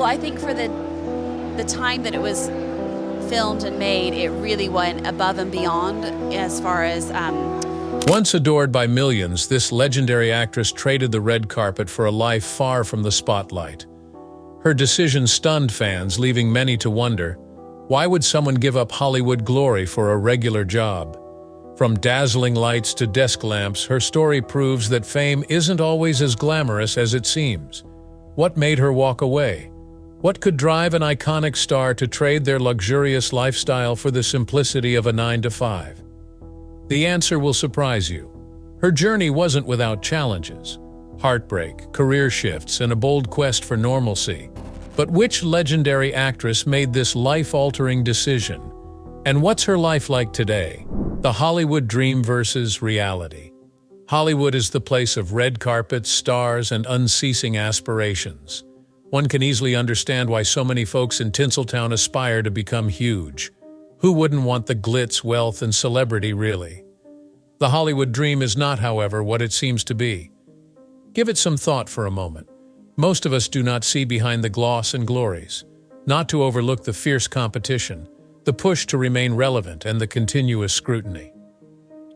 Well, I think for the time that it was filmed and made, it really went above and beyond as far as Once adored by millions, this legendary actress traded the red carpet for a life far from the spotlight. Her decision stunned fans, leaving many to wonder, why would someone give up Hollywood glory for a regular job? From dazzling lights to desk lamps, her story proves that fame isn't always as glamorous as it seems. What made her walk away? What could drive an iconic star to trade their luxurious lifestyle for the simplicity of a 9-to-5? The answer will surprise you. Her journey wasn't without challenges. Heartbreak, career shifts, and a bold quest for normalcy. But which legendary actress made this life-altering decision? And what's her life like today? The Hollywood dream versus reality. Hollywood is the place of red carpets, stars, and unceasing aspirations. One can easily understand why so many folks in Tinseltown aspire to become huge. Who wouldn't want the glitz, wealth, and celebrity, really? The Hollywood dream is not, however, what it seems to be. Give it some thought for a moment. Most of us do not see behind the gloss and glories, not to overlook the fierce competition, the push to remain relevant, and the continuous scrutiny.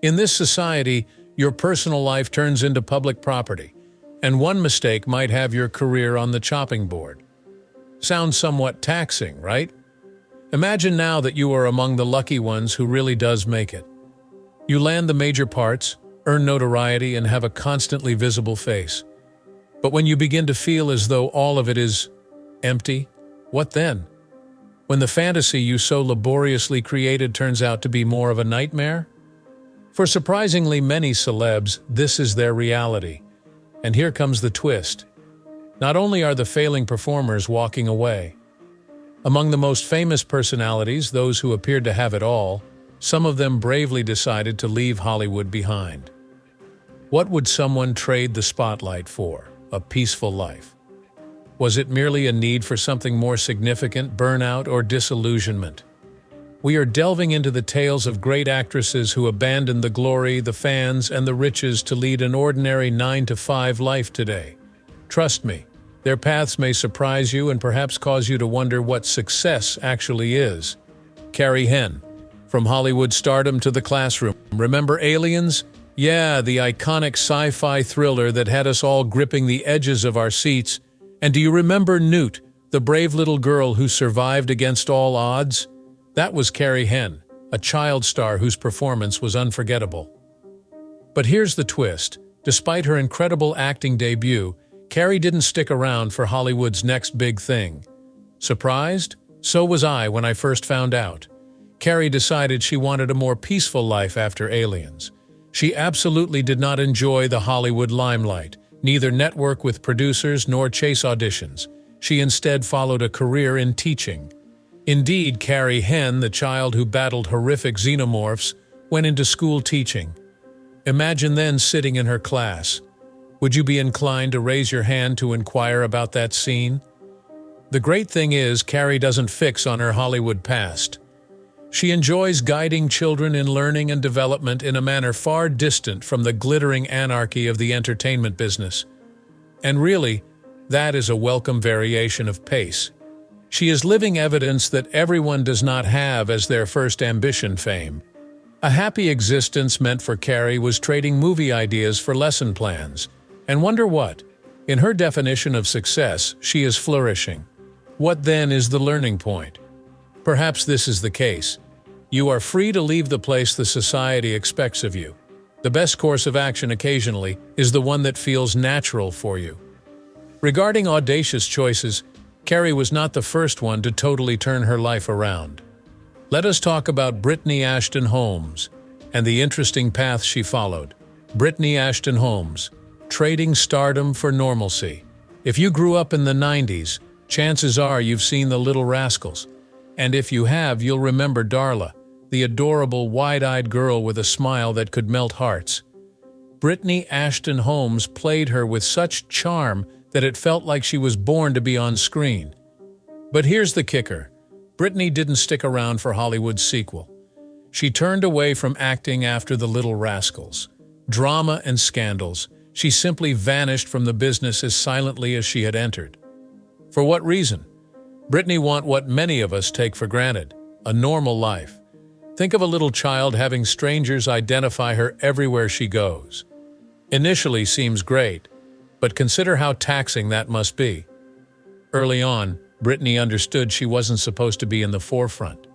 In this society, your personal life turns into public property, and one mistake might have your career on the chopping board. Sounds somewhat taxing, right? Imagine now that you are among the lucky ones who really does make it. You land the major parts, earn notoriety, and have a constantly visible face. But when you begin to feel as though all of it is empty, what then? When the fantasy you so laboriously created turns out to be more of a nightmare? For surprisingly many celebs, this is their reality. And here comes the twist. Not only are the failing performers walking away. Among the most famous personalities, those who appeared to have it all, some of them bravely decided to leave Hollywood behind. What would someone trade the spotlight for? A peaceful life? Was it merely a need for something more significant, burnout, or disillusionment? We are delving into the tales of great actresses who abandoned the glory, the fans, and the riches to lead an ordinary 9-to-5 life today. Trust me, their paths may surprise you and perhaps cause you to wonder what success actually is. Carrie Henn. From Hollywood stardom to the classroom. Remember Aliens? Yeah, the iconic sci-fi thriller that had us all gripping the edges of our seats. And do you remember Newt, the brave little girl who survived against all odds? That was Carrie Henn, a child star whose performance was unforgettable. But here's the twist. Despite her incredible acting debut, Carrie didn't stick around for Hollywood's next big thing. Surprised? So was I when I first found out. Carrie decided she wanted a more peaceful life after Aliens. She absolutely did not enjoy the Hollywood limelight, neither network with producers nor chase auditions. She instead followed a career in teaching. Indeed, Carrie Henn, the child who battled horrific xenomorphs, went into school teaching. Imagine then sitting in her class. Would you be inclined to raise your hand to inquire about that scene? The great thing is, Carrie doesn't fix on her Hollywood past. She enjoys guiding children in learning and development in a manner far distant from the glittering anarchy of the entertainment business. And really, that is a welcome variation of pace. She is living evidence that everyone does not have as their first ambition fame. A happy existence meant for Carrie was trading movie ideas for lesson plans. And wonder what? In her definition of success, she is flourishing. What then is the learning point? Perhaps this is the case. You are free to leave the place the society expects of you. The best course of action occasionally is the one that feels natural for you. Regarding audacious choices, Carrie was not the first one to totally turn her life around. Let us talk about Britney Ashton Holmes and the interesting path she followed. Britney Ashton Holmes, trading stardom for normalcy. If you grew up in the 90s, chances are you've seen The Little Rascals. And if you have, you'll remember Darla, the adorable, wide-eyed girl with a smile that could melt hearts. Britney Ashton Holmes played her with such charm that it felt like she was born to be on screen. But here's the kicker. Britney didn't stick around for Hollywood's sequel. She turned away from acting after The Little Rascals. Drama and scandals. She simply vanished from the business as silently as she had entered. For what reason? Britney want what many of us take for granted, a normal life. Think of a little child having strangers identify her everywhere she goes. Initially seems great, but consider how taxing that must be. Early on, Britney understood she wasn't supposed to be in the forefront.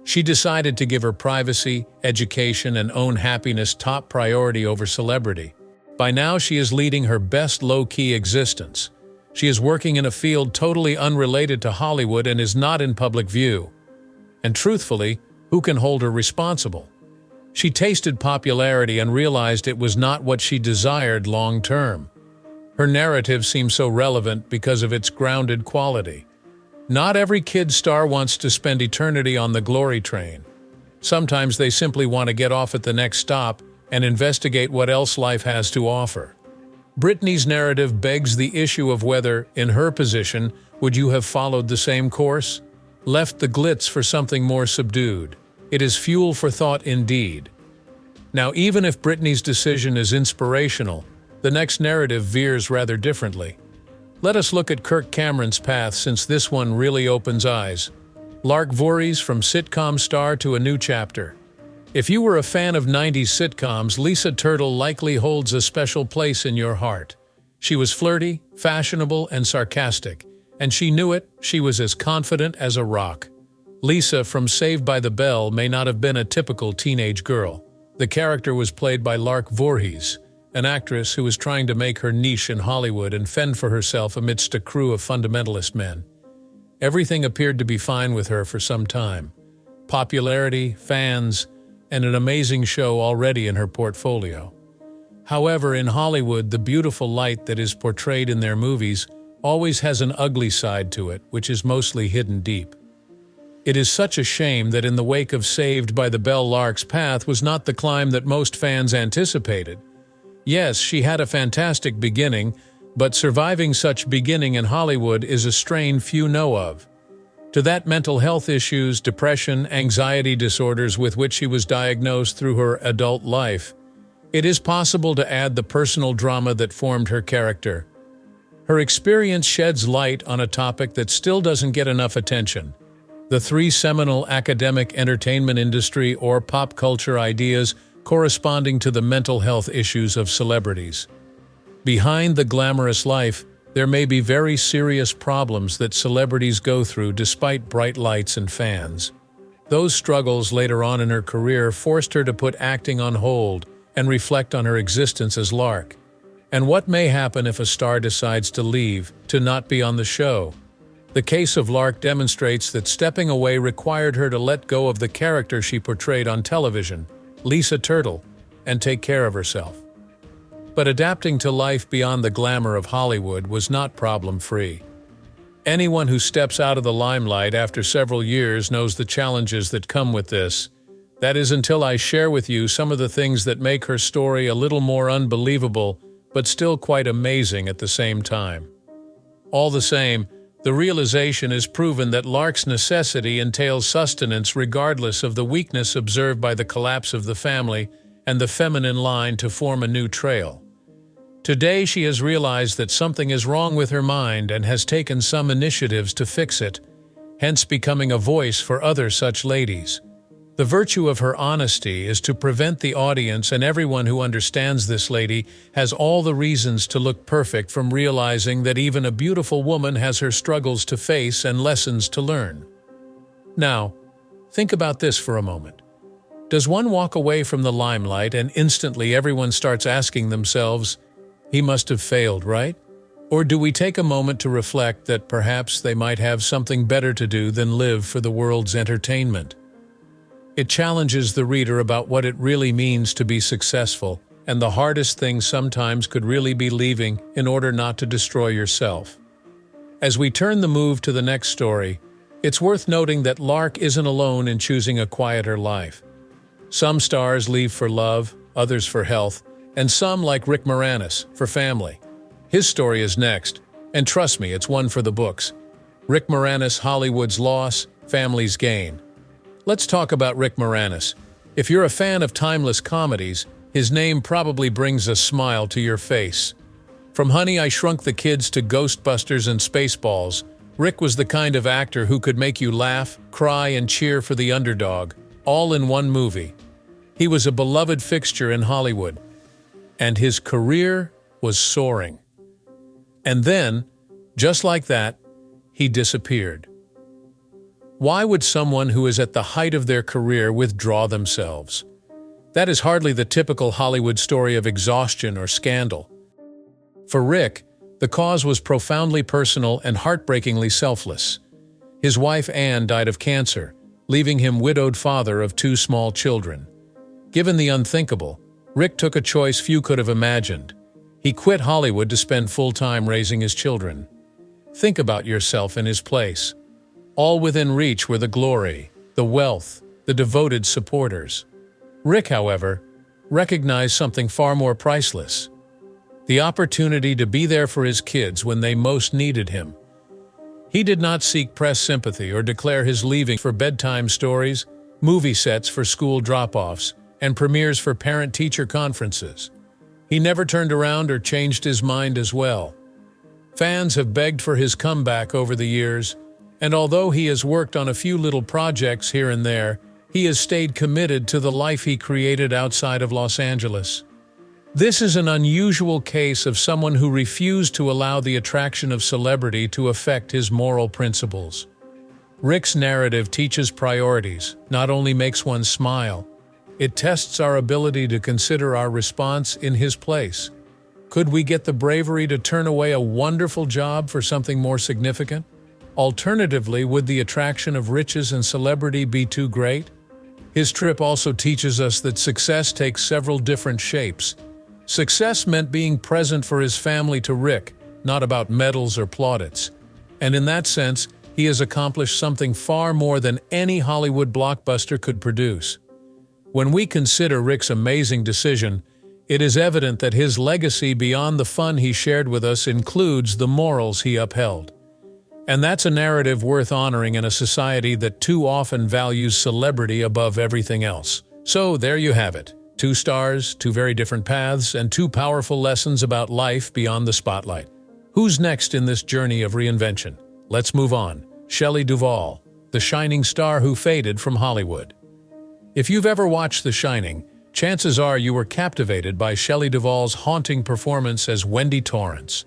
She decided to give her privacy, education, and own happiness top priority over celebrity. By now, she is leading her best low-key existence. She is working in a field totally unrelated to Hollywood and is not in public view. And truthfully, who can hold her responsible? She tasted popularity and realized it was not what she desired long-term. Her narrative seems so relevant because of its grounded quality. Not every kid star wants to spend eternity on the glory train. Sometimes they simply want to get off at the next stop and investigate what else life has to offer. Britney's narrative begs the issue of whether, in her position, would you have followed the same course? Left the glitz for something more subdued. It is fuel for thought indeed. Now, even if Britney's decision is inspirational, the next narrative veers rather differently. Let us look at Kirk Cameron's path, since this one really opens eyes. Lark Voorhees from sitcom star to a new chapter. If you were a fan of 90s sitcoms, Lisa Turtle likely holds a special place in your heart. She was flirty, fashionable, and sarcastic, and she knew it. She was as confident as a rock. Lisa from Saved by the Bell may not have been a typical teenage girl. The character was played by Lark Voorhees, an actress who was trying to make her niche in Hollywood and fend for herself amidst a crew of fundamentalist men. Everything appeared to be fine with her for some time. Popularity, fans, and an amazing show already in her portfolio. However, in Hollywood, the beautiful light that is portrayed in their movies always has an ugly side to it, which is mostly hidden deep. It is such a shame that in the wake of Saved by the Bell, Lark's path was not the climb that most fans anticipated. Yes, she had a fantastic beginning, but surviving such beginning in Hollywood is a strain few know of. To that, mental health issues, depression, anxiety disorders with which she was diagnosed through her adult life. It is possible to add the personal drama that formed her character. Her experience sheds light on a topic that still doesn't get enough attention: the three seminal academic entertainment industry or pop culture ideas corresponding to the mental health issues of celebrities. Behind the glamorous life, there may be very serious problems that celebrities go through despite bright lights and fans. Those struggles later on in her career forced her to put acting on hold and reflect on her existence as Lark. And what may happen if a star decides to leave, to not be on the show? The case of Lark demonstrates that stepping away required her to let go of the character she portrayed on television, Lisa Turtle, and take care of herself. But adapting to life beyond the glamour of Hollywood was not problem-free. Anyone who steps out of the limelight after several years knows the challenges that come with this. That is, until I share with you some of the things that make her story a little more unbelievable, but still quite amazing at the same time. All the same, the realization is proven that Lark's necessity entails sustenance regardless of the weakness observed by the collapse of the family and the feminine line to form a new trail. Today she has realized that something is wrong with her mind and has taken some initiatives to fix it, hence becoming a voice for other such ladies. The virtue of her honesty is to prevent the audience and everyone who understands this lady has all the reasons to look perfect from realizing that even a beautiful woman has her struggles to face and lessons to learn. Now, think about this for a moment. Does one walk away from the limelight and instantly everyone starts asking themselves, "He must have failed, right?" Or do we take a moment to reflect that perhaps they might have something better to do than live for the world's entertainment? It challenges the reader about what it really means to be successful, and the hardest thing sometimes could really be leaving in order not to destroy yourself. As we turn the move to the next story, it's worth noting that Lark isn't alone in choosing a quieter life. Some stars leave for love, others for health, and some, like Rick Moranis, for family. His story is next, and trust me, it's one for the books. Rick Moranis, Hollywood's loss, family's gain. Let's talk about Rick Moranis. If you're a fan of timeless comedies, his name probably brings a smile to your face. From Honey, I Shrunk the Kids to Ghostbusters and Spaceballs, Rick was the kind of actor who could make you laugh, cry, and cheer for the underdog, all in one movie. He was a beloved fixture in Hollywood, and his career was soaring. And then, just like that, he disappeared. Why would someone who is at the height of their career withdraw themselves? That is hardly the typical Hollywood story of exhaustion or scandal. For Rick, the cause was profoundly personal and heartbreakingly selfless. His wife Anne died of cancer, leaving him widowed father of 2 small children. Given the unthinkable, Rick took a choice few could have imagined. He quit Hollywood to spend full time raising his children. Think about yourself in his place. All within reach were the glory, the wealth, the devoted supporters. Rick, however, recognized something far more priceless: the opportunity to be there for his kids when they most needed him. He did not seek press sympathy or declare his leaving for bedtime stories, movie sets for school drop-offs, and premieres for parent-teacher conferences. He never turned around or changed his mind as well. Fans have begged for his comeback over the years, and although he has worked on a few little projects here and there, he has stayed committed to the life he created outside of Los Angeles. This is an unusual case of someone who refused to allow the attraction of celebrity to affect his moral principles. Rick's narrative teaches priorities, not only makes one smile. It tests our ability to consider our response in his place. Could we get the bravery to turn away a wonderful job for something more significant? Alternatively, would the attraction of riches and celebrity be too great? His trip also teaches us that success takes several different shapes. Success meant being present for his family to Rick, not about medals or plaudits. And in that sense, he has accomplished something far more than any Hollywood blockbuster could produce. When we consider Rick's amazing decision, it is evident that his legacy beyond the fun he shared with us includes the morals he upheld. And that's a narrative worth honoring in a society that too often values celebrity above everything else. So there you have it. 2 stars, 2 very different paths, and 2 powerful lessons about life beyond the spotlight. Who's next in this journey of reinvention? Let's move on. Shelly Duval, the shining star who faded from Hollywood. If you've ever watched The Shining, chances are you were captivated by Shelly Duval's haunting performance as Wendy Torrance.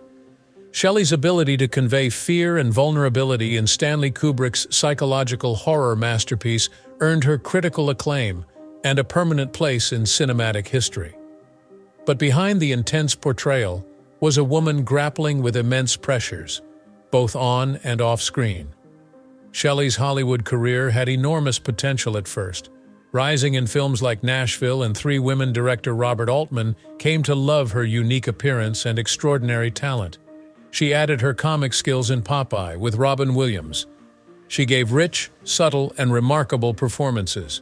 Shelly's ability to convey fear and vulnerability in Stanley Kubrick's psychological horror masterpiece earned her critical acclaim and a permanent place in cinematic history. But behind the intense portrayal was a woman grappling with immense pressures, both on and off screen. Shelly's Hollywood career had enormous potential at first. Rising in films like Nashville and Three Women, director Robert Altman came to love her unique appearance and extraordinary talent. She added her comic skills in Popeye with Robin Williams. She gave rich, subtle, and remarkable performances.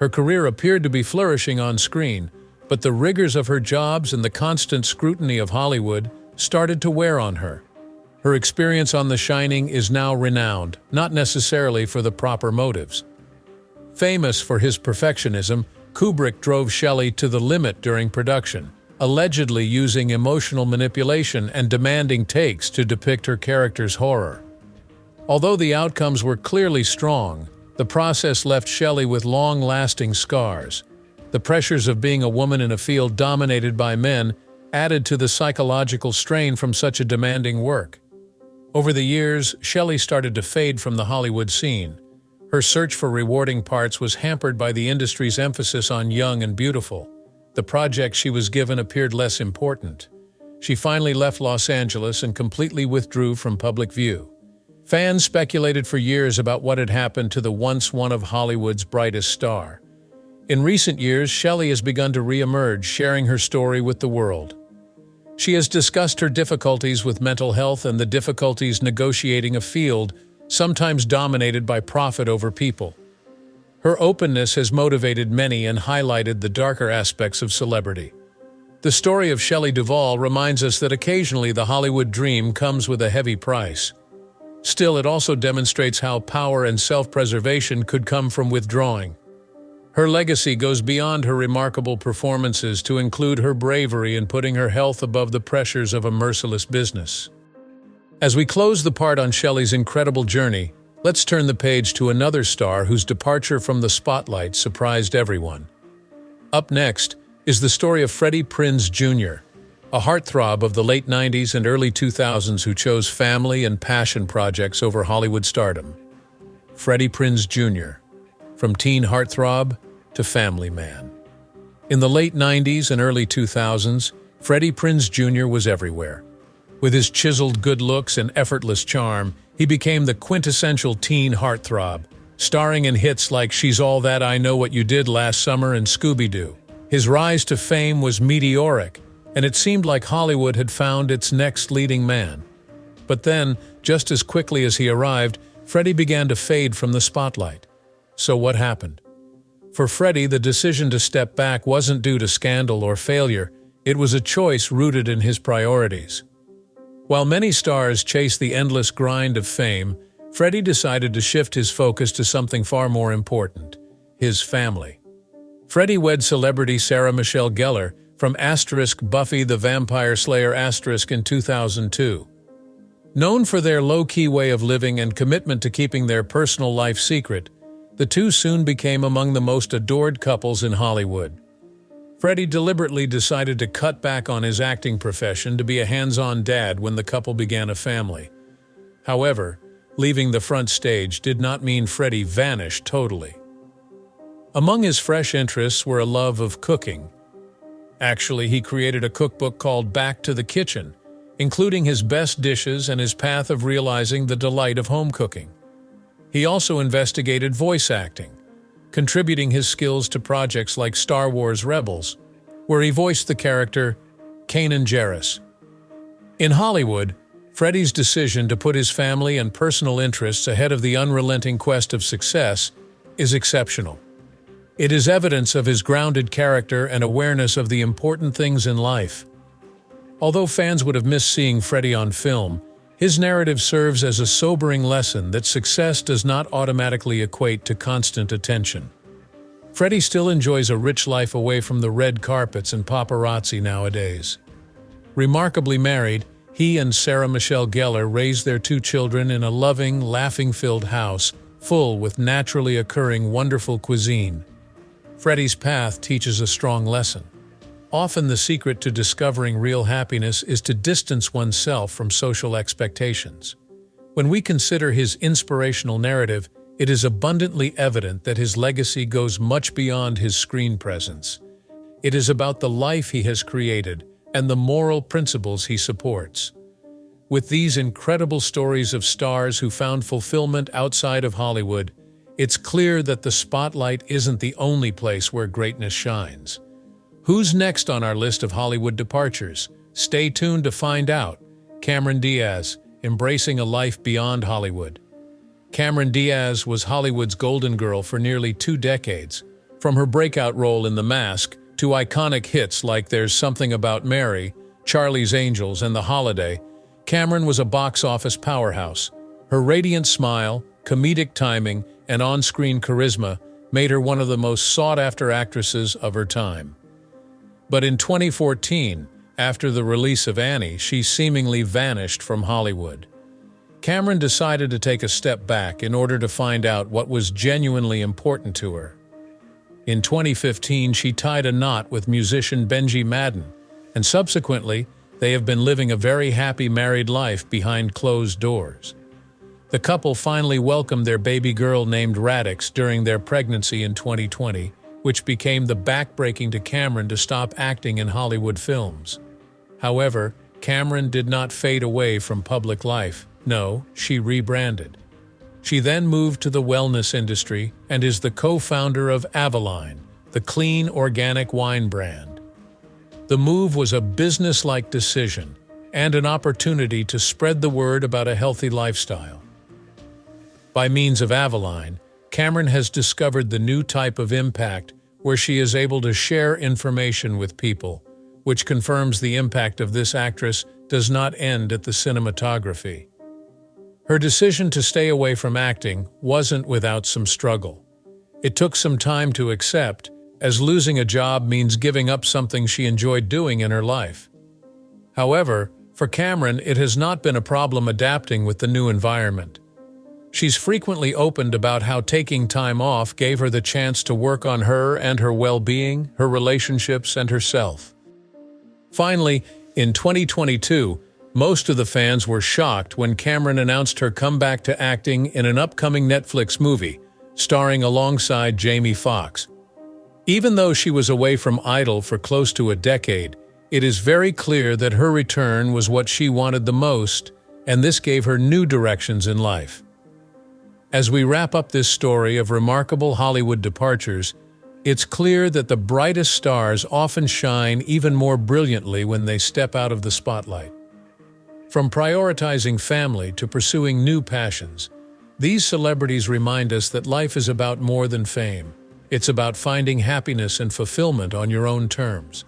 Her career appeared to be flourishing on screen, but the rigors of her jobs and the constant scrutiny of Hollywood started to wear on her. Her experience on The Shining is now renowned, not necessarily for the proper motives. Famous for his perfectionism, Kubrick drove Shelly to the limit during production, allegedly using emotional manipulation and demanding takes to depict her character's horror. Although the outcomes were clearly strong, the process left Shelly with long-lasting scars. The pressures of being a woman in a field dominated by men added to the psychological strain from such a demanding work. Over the years, Shelly started to fade from the Hollywood scene. Her search for rewarding parts was hampered by the industry's emphasis on young and beautiful. The project she was given appeared less important. She finally left Los Angeles and completely withdrew from public view. Fans speculated for years about what had happened to the once one of Hollywood's brightest star. In recent years, Shelly has begun to re-emerge, sharing her story with the world. She has discussed her difficulties with mental health and the difficulties negotiating a field sometimes dominated by profit over people. Her openness has motivated many and highlighted the darker aspects of celebrity. The story of Shelly Duval reminds us that occasionally the Hollywood dream comes with a heavy price. Still, it also demonstrates how power and self-preservation could come from withdrawing. Her legacy goes beyond her remarkable performances to include her bravery in putting her health above the pressures of a merciless business. As we close the part on Shelly's incredible journey, let's turn the page to another star whose departure from the spotlight surprised everyone. Up next is the story of Freddy Prince Jr., a heartthrob of the late 90s and early 2000s who chose family and passion projects over Hollywood stardom. Freddy Prince Jr., from teen heartthrob to family man. In the late 90s and early 2000s, Freddy Prince Jr. was everywhere. With his chiseled good looks and effortless charm, he became the quintessential teen heartthrob, starring in hits like She's All That I Know What You Did Last Summer and Scooby-Doo. His rise to fame was meteoric, and it seemed like Hollywood had found its next leading man. But then, just as quickly as he arrived, Freddy began to fade from the spotlight. So what happened? For Freddy, the decision to step back wasn't due to scandal or failure. It was a choice rooted in his priorities. While many stars chase the endless grind of fame, Freddy decided to shift his focus to something far more important: his family. Freddy wed celebrity Sarah Michelle Gellar from Buffy the Vampire Slayer in 2002. Known for their low-key way of living and commitment to keeping their personal life secret, the two soon became among the most adored couples in Hollywood. Freddy deliberately decided to cut back on his acting profession to be a hands-on dad when the couple began a family. However, leaving the front stage did not mean Freddy vanished totally. Among his fresh interests were a love of cooking. Actually, he created a cookbook called Back to the Kitchen, including his best dishes and his path of realizing the delight of home cooking. He also investigated voice acting, contributing his skills to projects like Star Wars Rebels, where he voiced the character Kanan Jarrus. In Hollywood, Freddy's decision to put his family and personal interests ahead of the unrelenting quest of success is exceptional. It is evidence of his grounded character and awareness of the important things in life. Although fans would have missed seeing Freddy on film, his narrative serves as a sobering lesson that success does not automatically equate to constant attention. Freddy still enjoys a rich life away from the red carpets and paparazzi nowadays. Remarkably married, he and Sarah Michelle Gellar raised their two children in a loving, laughing-filled house, full with naturally occurring wonderful cuisine. Freddy's path teaches a strong lesson. Often the secret to discovering real happiness is to distance oneself from social expectations. When we consider his inspirational narrative, it is abundantly evident that his legacy goes much beyond his screen presence. It is about the life he has created and the moral principles he supports. With these incredible stories of stars who found fulfillment outside of Hollywood, it's clear that the spotlight isn't the only place where greatness shines. Who's next on our list of Hollywood departures? Stay tuned to find out. Cameron Diaz, embracing a life beyond Hollywood. Cameron Diaz was Hollywood's golden girl for nearly 2 decades. From her breakout role in The Mask to iconic hits like There's Something About Mary, Charlie's Angels, and The Holiday, Cameron was a box office powerhouse. Her radiant smile, comedic timing, and on-screen charisma made her one of the most sought-after actresses of her time. But in 2014, after the release of Annie, she seemingly vanished from Hollywood. Cameron decided to take a step back in order to find out what was genuinely important to her. In 2015, she tied a knot with musician Benji Madden, and subsequently, they have been living a very happy married life behind closed doors. The couple finally welcomed their baby girl named Radix during their pregnancy in 2020, which became the backbreaking to Cameron to stop acting in Hollywood films. However, Cameron did not fade away from public life. No, she rebranded. She then moved to the wellness industry and is the co-founder of Avaline, the clean, organic wine brand. The move was a business-like decision and an opportunity to spread the word about a healthy lifestyle. By means of Avaline, Cameron has discovered the new type of impact where she is able to share information with people, which confirms the impact of this actress does not end at the cinematography. Her decision to stay away from acting wasn't without some struggle. It took some time to accept, as losing a job means giving up something she enjoyed doing in her life. However, For Cameron, it has not been a problem adapting with the new environment. She's frequently opened about how taking time off gave her the chance to work on her and her well-being, her relationships, and herself. Finally, in 2022, most of the fans were shocked when Cameron announced her comeback to acting in an upcoming Netflix movie, starring alongside Jamie Foxx. Even though she was away from Idol for close to a decade, it is very clear that her return was what she wanted the most, and this gave her new directions in life. As we wrap up this story of remarkable Hollywood departures, it's clear that the brightest stars often shine even more brilliantly when they step out of the spotlight. From prioritizing family to pursuing new passions, these celebrities remind us that life is about more than fame. It's about finding happiness and fulfillment on your own terms.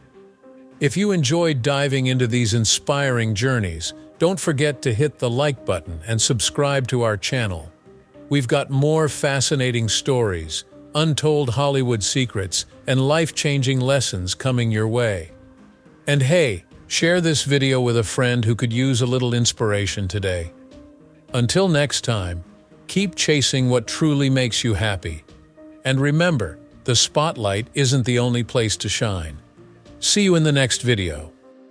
If you enjoyed diving into these inspiring journeys, don't forget to hit the like button and subscribe to our channel. We've got more fascinating stories, untold Hollywood secrets, and life-changing lessons coming your way. And hey, share this video with a friend who could use a little inspiration today. Until next time, keep chasing what truly makes you happy. And remember, the spotlight isn't the only place to shine. See you in the next video.